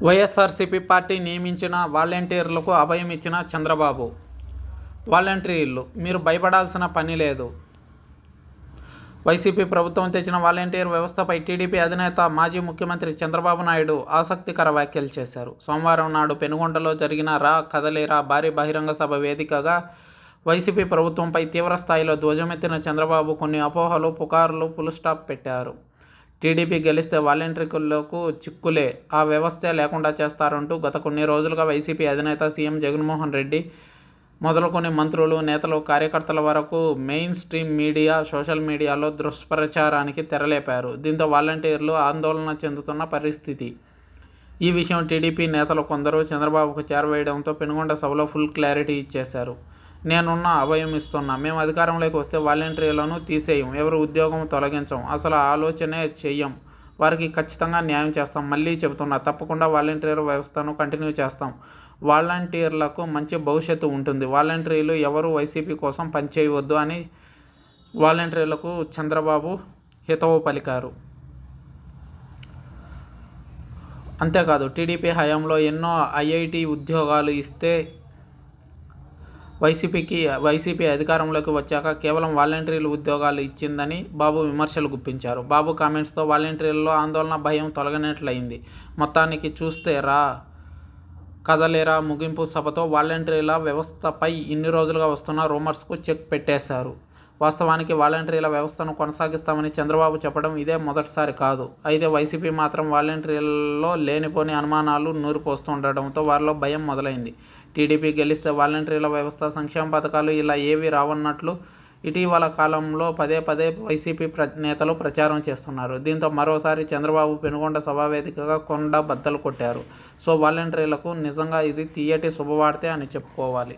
YSRCP party నియమించిన వాలంటీర్లకు అభయం ఇచ్చిన చంద్రబాబు. వాలంటీర్లు మీరు భయపడాల్సిన పని లేదు. వైసీపీ ప్రభుత్వం తెచ్చిన వాలంటీర్ వ్యవస్థపై టీడీపీ అధినేత మాజీ ముఖ్యమంత్రి చంద్రబాబు నాయుడు ఆసక్తికర వ్యాఖ్యలు చేశారు. సోమవారం నాడు పెనుగొండలో జరిగిన రా కదలిరా భారీ బహిరంగ సభ వేదికగా వైసీపీ ప్రభుత్వంపై తీవ్రస్థాయిలో ధ్వజమెత్తిన చంద్రబాబు కొన్ని అపోహలు, పుకార్లు ఫుల్స్టాప్ పెట్టారు. టీడీపీ గెలిస్తే వాలంటీర్లకు చిక్కులే, ఆ వ్యవస్థే లేకుండా చేస్తారంటూ గత కొన్ని రోజులుగా వైసీపీ అధినేత సీఎం జగన్మోహన్ రెడ్డి మొదలుకొని మంత్రులు, నేతలు, కార్యకర్తల వరకు మెయిన్ స్ట్రీమ్ మీడియా, సోషల్ మీడియాలో దుష్ప్రచారానికి తెరలేపారు. దీంతో వాలంటీర్లు ఆందోళన చెందుతున్న పరిస్థితి. ఈ విషయం టీడీపీ నేతలు కొందరు చంద్రబాబుకు చేరవేయడంతో పెనుగొండ సభలో ఫుల్ క్లారిటీ ఇచ్చేశారు. నేనున్న అభయం ఇస్తున్నా. మేము అధికారంలోకి వస్తే వాలంటీర్లను తీసేయం, ఎవరి ఉద్యోగం తొలగించం, అసలు ఆలోచనే చెయ్యం. వారికి ఖచ్చితంగా న్యాయం చేస్తాం. మళ్ళీ చెబుతున్నా, తప్పకుండా వాలంటీర్ వ్యవస్థను కంటిన్యూ చేస్తాం. వాలంటీర్లకు మంచి భవిష్యత్తు ఉంటుంది. వాలంటీర్లు ఎవరు వైసీపీ కోసం పనిచేయవద్దు అని వాలంటీర్లకు చంద్రబాబు హితవు పలికారు. అంతేకాదు, టీడీపీ హయాంలో ఎన్నో ఐఐటీ ఉద్యోగాలు ఇస్తే వైసీపీ అధికారంలోకి వచ్చాక కేవలం వాలంటీర్లు ఉద్యోగాలు ఇచ్చిందని బాబు విమర్శలు గుప్పించారు. బాబు కామెంట్స్తో వాలంటీర్లలో ఆందోళన, భయం తొలగినట్లయింది. మొత్తానికి చూస్తే రా కదలిరా ముగింపు సభతో వాలంటీర్ల వ్యవస్థపై ఇన్ని రోజులుగా వస్తున్న రూమర్స్కు చెక్ పెట్టేశారు. వాస్తవానికి వాలంటీర్ల వ్యవస్థను కొనసాగిస్తామని చంద్రబాబు చెప్పడం ఇదే మొదటిసారి కాదు. అయితే వైసీపీ మాత్రం వాలంటీర్లలో లేనిపోని అనుమానాలు నూరిపోస్తుండటంతో వారిలో భయం మొదలైంది. టీడీపీ గెలిస్తే వాలంటీర్ల వ్యవస్థ, సంక్షేమ పథకాలు ఇలా ఏవీ రావన్నట్లు ఇటీవల కాలంలో పదే పదే వైసీపీ నేతలు ప్రచారం చేస్తున్నారు. దీంతో మరోసారి చంద్రబాబు పెనుగొండ సభావేదికగా కొండ బద్దలు కొట్టారు. సో వాలంటీర్లకు నిజంగా ఇది తీయటి శుభవార్తే అని చెప్పుకోవాలి.